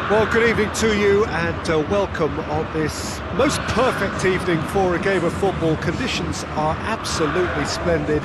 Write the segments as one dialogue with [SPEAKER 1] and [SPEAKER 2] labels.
[SPEAKER 1] Well, good evening to you and welcome on this most perfect evening for a game of football. Conditions are absolutely splendid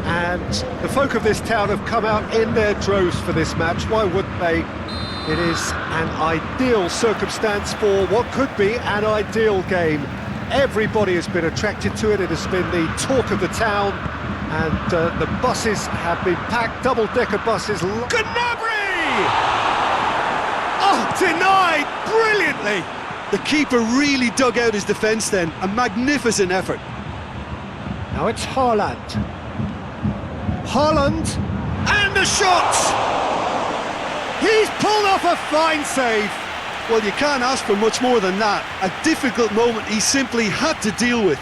[SPEAKER 1] and the folk of this town have come out in their droves for this match. Why wouldn't they? It is an ideal circumstance for what could be an ideal game. Everybody has been attracted to it. It has been the talk of the town and the buses have been packed, double-decker buses. Gnabry! Oh, denied brilliantly!
[SPEAKER 2] The keeper really dug out his defence then, a magnificent effort.
[SPEAKER 1] Now it's Haaland. Haaland, and the shot! He's pulled off a fine save.
[SPEAKER 2] Well, you can't ask for much more than that. A difficult moment he simply had to deal with.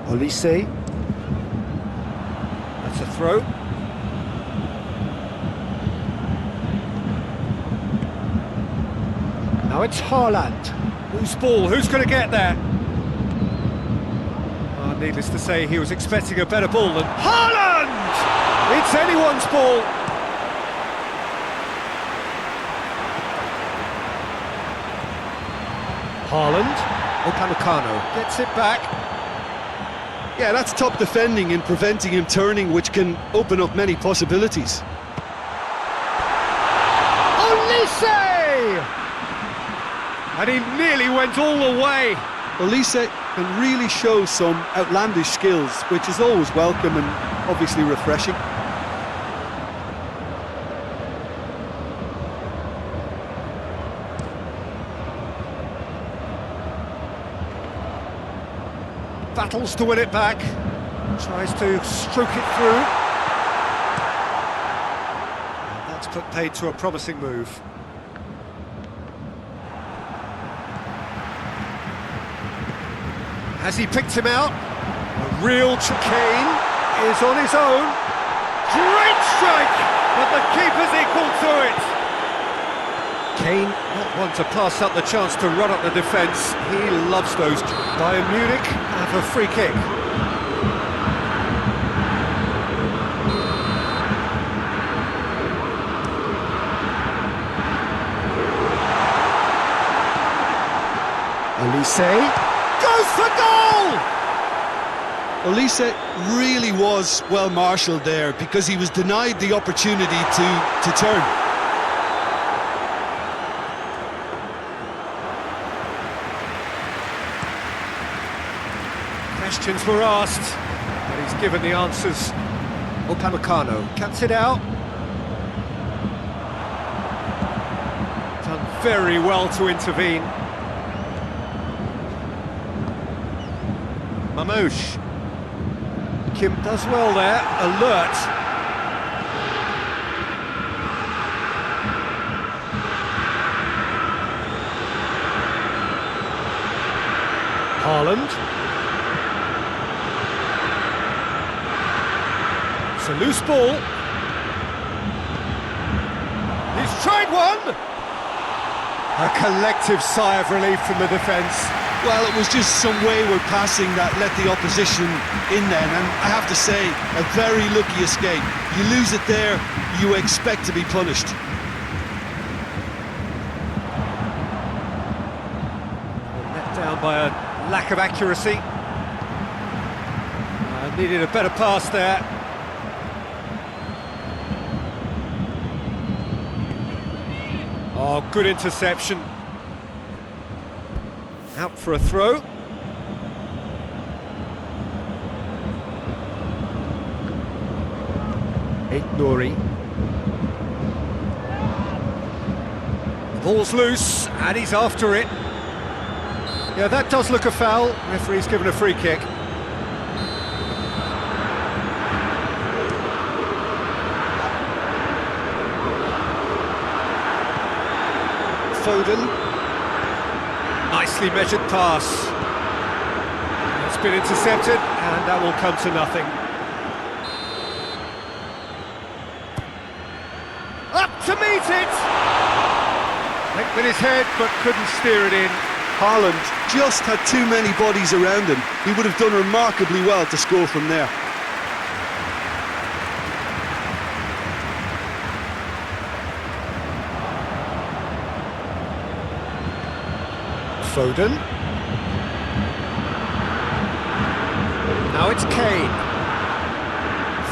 [SPEAKER 1] Olise. That's a throw. Now it's Haaland. Whose ball? Who's going to get there? Oh, needless to say, he was expecting a better ball than Haaland! It's anyone's ball. Haaland. Upamecano gets it back.
[SPEAKER 2] Yeah, that's top defending and preventing him turning, which can open up many possibilities.
[SPEAKER 1] Olise! And he nearly went all the way.
[SPEAKER 2] Olise can really show some outlandish skills, which is always welcome and obviously refreshing.
[SPEAKER 1] Battles to win it back, tries to stroke it through. And that's put paid to a promising move. Has he picked him out? A real Kane is on his own. Great strike, but the keeper's equal to it. Kane, not one to pass up the chance to run up the defence. He loves those. Bayern Munich have a free kick. Olise goes for goal!
[SPEAKER 2] Olise really was well marshalled there because he was denied the opportunity to turn.
[SPEAKER 1] Questions were asked, but he's given the answers. Upamecano cuts it out. Done very well to intervene. Mamouche. Kim does well there, alert. Haaland. It's a loose ball. He's tried one! A collective sigh of relief from the defence.
[SPEAKER 2] Well, it was just some wayward passing that let the opposition in then, and I have to say, a very lucky escape. You lose it there, you expect to be punished.
[SPEAKER 1] Let down by a lack of accuracy. Needed a better pass there. Oh, good interception. Out for a throw. Nouri. The ball's loose, and he's after it. Yeah, that does look a foul. Referee's given a free kick. Foden. Nicely measured pass. It's been intercepted, and that will come to nothing. Up to meet it! Went with his head, but couldn't steer it in.
[SPEAKER 2] Haaland just had too many bodies around him. He would have done remarkably well to score from there.
[SPEAKER 1] Foden. Now it's Kane.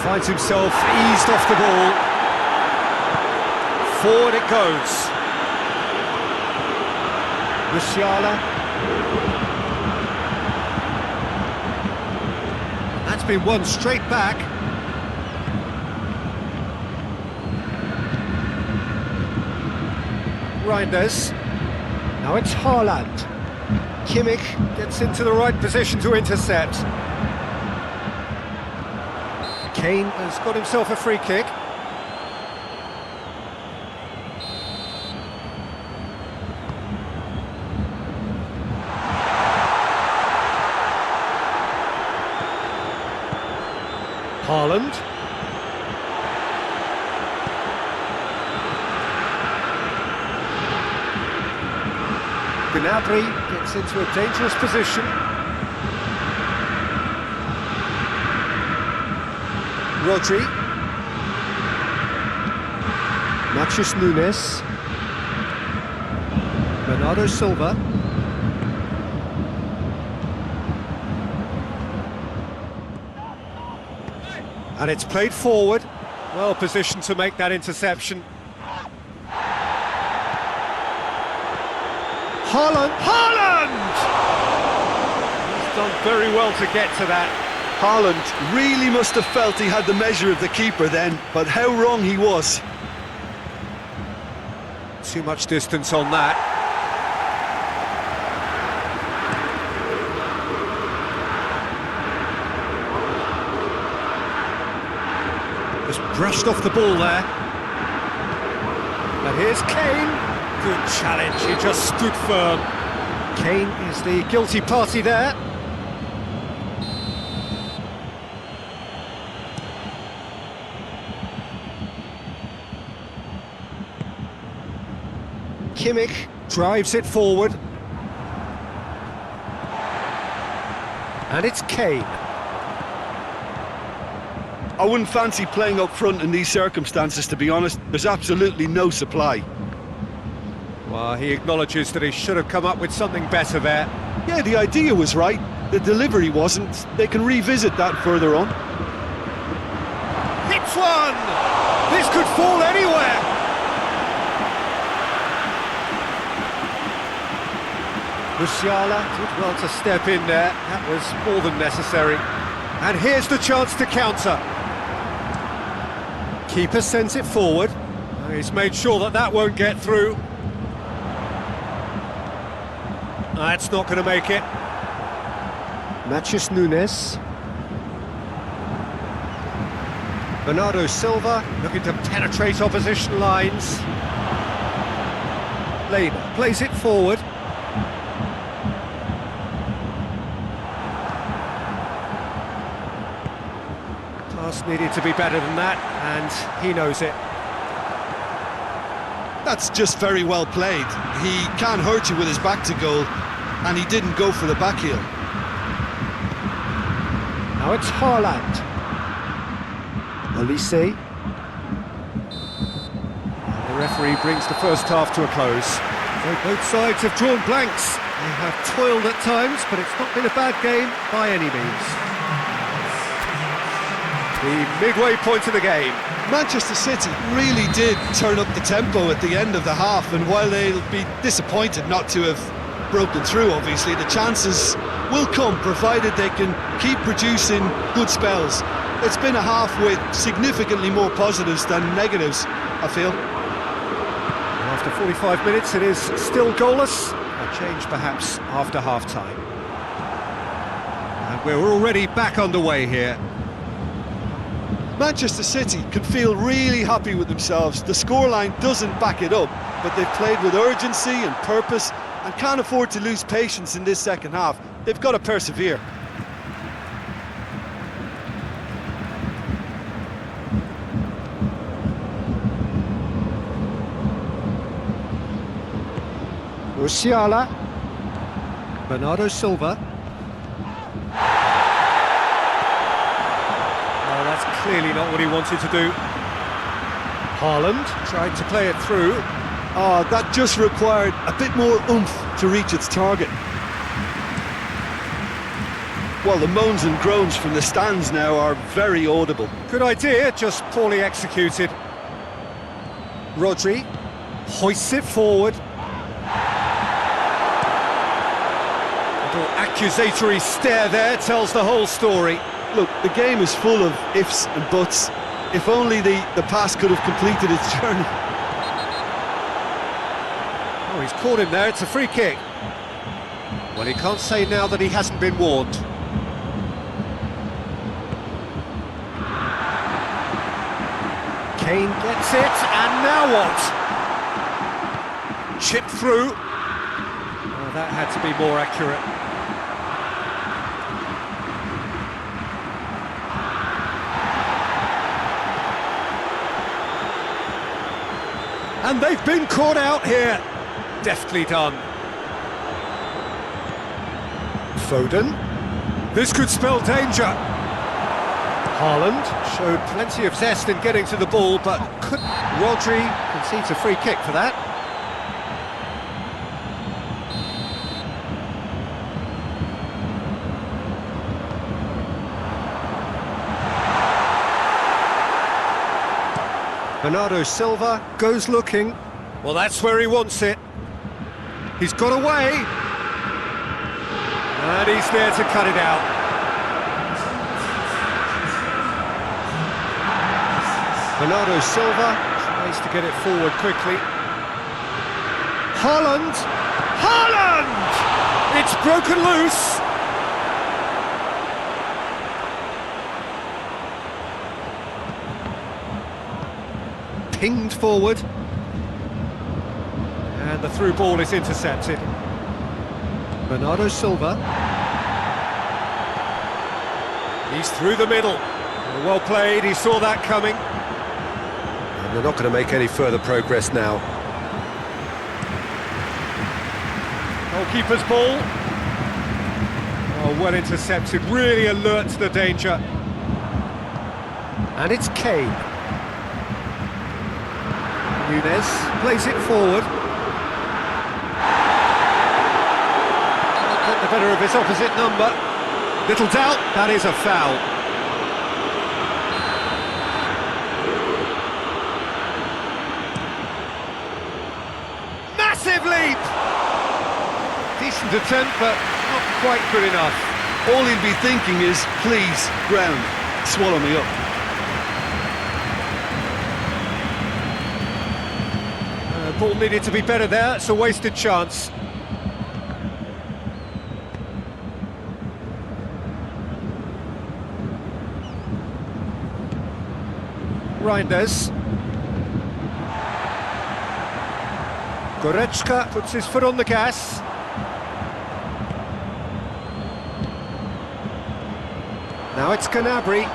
[SPEAKER 1] Finds himself eased off the ball. Forward it goes. Musiala. That's been won straight back. Reinders. Now it's Haaland. Kimmich gets into the right position to intercept. Kane has got himself a free kick. Haaland. Gnabry gets into a dangerous position. Rodri. Matheus Nunes. Bernardo Silva. And it's played forward. Well positioned to make that interception. Haaland! He's done very well to get to that.
[SPEAKER 2] Haaland really must have felt he had the measure of the keeper then, but how wrong he was.
[SPEAKER 1] Too much distance on that. Just brushed off the ball there. But here's Kane. Good challenge, he just stood firm. Kane is the guilty party there. Kimmich drives it forward. And it's Kane.
[SPEAKER 2] I wouldn't fancy playing up front in these circumstances, to be honest. There's absolutely no supply.
[SPEAKER 1] Well, he acknowledges that he should have come up with something better there.
[SPEAKER 2] Yeah, the idea was right. The delivery wasn't. They can revisit that further on.
[SPEAKER 1] Hits one! This could fall anywhere! Musiala did well to step in there. That was more than necessary. And here's the chance to counter. Keeper sends it forward. He's made sure that that won't get through. That's not going to make it. Matheus Nunes. Bernardo Silva looking to penetrate opposition lines. Lena plays it forward. Pass needed to be better than that, and he knows it.
[SPEAKER 2] That's just very well played. He can't hurt you with his back to goal, and he didn't go for the back heel.
[SPEAKER 1] Now it's Haaland. Olise. The referee brings the first half to a close. So both sides have drawn blanks. They have toiled at times, but it's not been a bad game by any means. The midway point of the game.
[SPEAKER 2] Manchester City really did turn up the tempo at the end of the half, and while they'll be disappointed not to have broken through, obviously, the chances will come, provided they can keep producing good spells. It's been a half with significantly more positives than negatives, I feel.
[SPEAKER 1] After 45 minutes, it is still goalless. A change, perhaps, after half-time. And we're already back underway here.
[SPEAKER 2] Manchester City can feel really happy with themselves. The scoreline doesn't back it up, but they've played with urgency and purpose and can't afford to lose patience in this second half. They've got to persevere.
[SPEAKER 1] Musiala. Bernardo Silva. Oh, that's clearly not what he wanted to do. Haaland tried to play it through.
[SPEAKER 2] Oh, that just required a bit more oomph to reach its target. Well, the moans and groans from the stands now are very audible.
[SPEAKER 1] Good idea, just poorly executed. Rodri hoists it forward. Little accusatory stare there tells the whole story.
[SPEAKER 2] Look, the game is full of ifs and buts. If only the pass could have completed its journey.
[SPEAKER 1] Oh, he's caught him there, it's a free kick. Well, he can't say now that he hasn't been warned. Kane gets it, and now what? Chip through. Oh, that had to be more accurate. And they've been caught out here. Deftly done. Foden. This could spell danger. Haaland showed plenty of zest in getting to the ball, but could Rodri concedes a free kick for that? Bernardo Silva goes looking. Well, that's where he wants it. He's got away. And he's there to cut it out. Bernardo Silva tries to get it forward quickly. Haaland! Haaland! It's broken loose! Pinged forward. And the through ball is intercepted. Bernardo Silva. He's through the middle. Well played, he saw that coming. And they're not going to make any further progress now. Goalkeeper's ball. Oh, well intercepted, really alert to the danger. And it's Kane. Nunez plays it forward. Got the better of his opposite number. Little doubt, that is a foul. Massive leap! Decent attempt, but not quite good enough.
[SPEAKER 2] All he'd be thinking is, please, ground, swallow me up.
[SPEAKER 1] Ball needed to be better there, it's a wasted chance. Reinders. Goretzka puts his foot on the gas. Now it's Gnabry.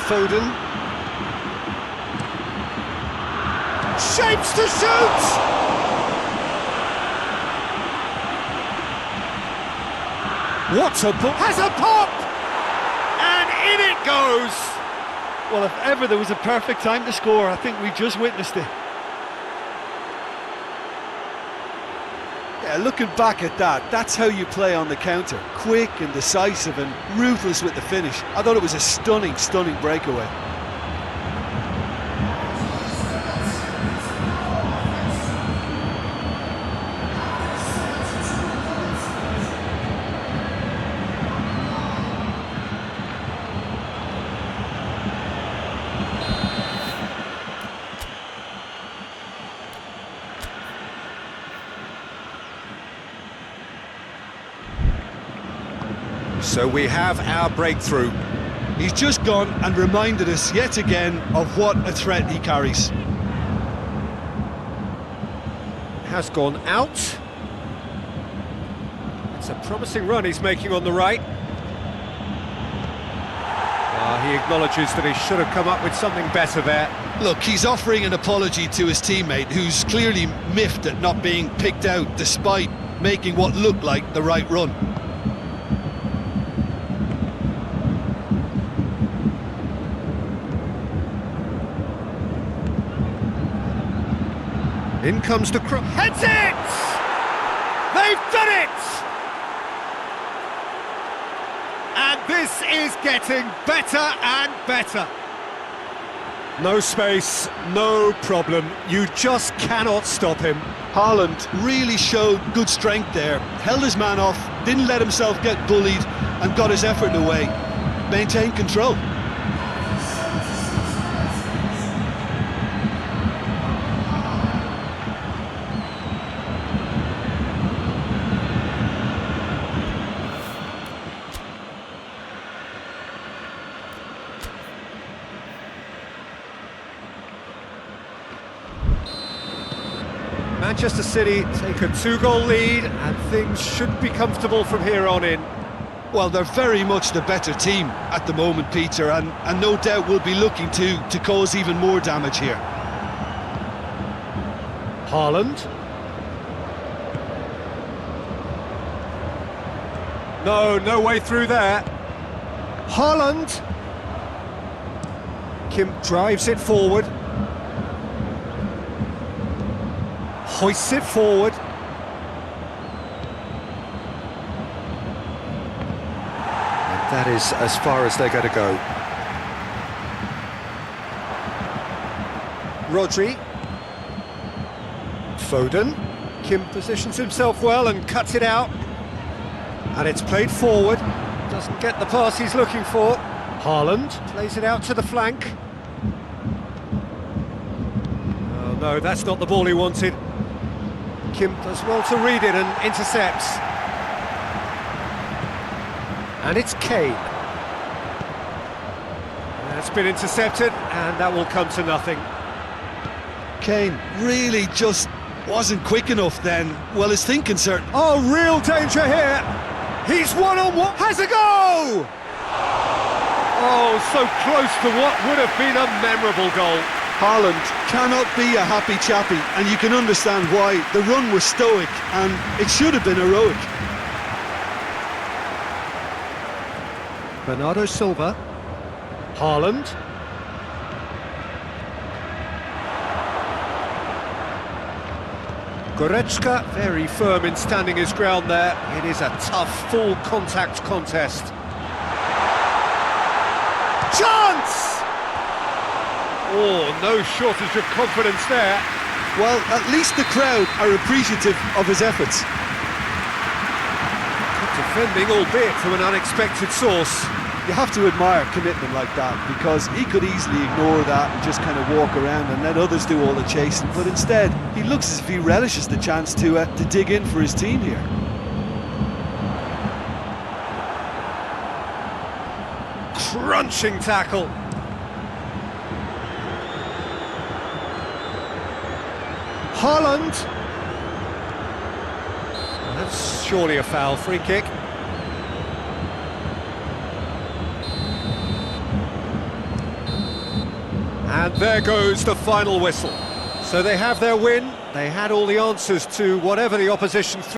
[SPEAKER 1] Foden. Shapes to shoot! What a ball! Has a pop! And in it goes!
[SPEAKER 2] Well, if ever there was a perfect time to score, I think we just witnessed it. Yeah, looking back at that, that's how you play on the counter. Quick and decisive and ruthless with the finish. I thought it was a stunning, stunning breakaway.
[SPEAKER 1] So we have our breakthrough.
[SPEAKER 2] He's just gone and reminded us yet again of what a threat he carries.
[SPEAKER 1] Has gone out. It's a promising run he's making on the right. he acknowledges that he should have come up with something better there.
[SPEAKER 2] Look, he's offering an apology to his teammate, who's clearly miffed at not being picked out despite making what looked like the right run.
[SPEAKER 1] In comes the cross. Heads it! They've done it! And this is getting better and better. No space, no problem. You just cannot stop him.
[SPEAKER 2] Haaland really showed good strength there. Held his man off, didn't let himself get bullied, and got his effort away. Maintained control.
[SPEAKER 1] Manchester City take a 2-goal lead and things should be comfortable from here on in.
[SPEAKER 2] Well, they're very much the better team at the moment, Peter, and no doubt will be looking to cause even more damage here.
[SPEAKER 1] Haaland. No way through there. Haaland. Kim drives it forward. Hoists it forward. And that is as far as they're going to go. Rodri. Foden. Kim positions himself well and cuts it out. And it's played forward. Doesn't get the pass he's looking for. Haaland plays it out to the flank. Oh no, that's not the ball he wanted. Kim does well to read it and intercepts. And it's Kane. That's been intercepted, and that will come to nothing.
[SPEAKER 2] Kane really just wasn't quick enough then. Well, his thinking certainly.
[SPEAKER 1] Oh, real danger here. He's one-on-one. Has a go! Oh, so close to what would have been a memorable goal.
[SPEAKER 2] Haaland cannot be a happy chappy, and you can understand why. The run was stoic, and it should have been heroic.
[SPEAKER 1] Bernardo Silva. Haaland. Goretzka, very firm in standing his ground there. It is a tough, full-contact contest. Chance! Oh, no shortage of confidence there.
[SPEAKER 2] Well, at least the crowd are appreciative of his efforts.
[SPEAKER 1] Good defending, albeit from an unexpected source.
[SPEAKER 2] You have to admire commitment like that, because he could easily ignore that and just kind of walk around and let others do all the chasing, but instead he looks as if he relishes the chance to dig in for his team here.
[SPEAKER 1] Crunching tackle. Haaland. That's surely a foul. Free kick. And there goes the final whistle. So they have their win. They had all the answers to whatever the opposition threw.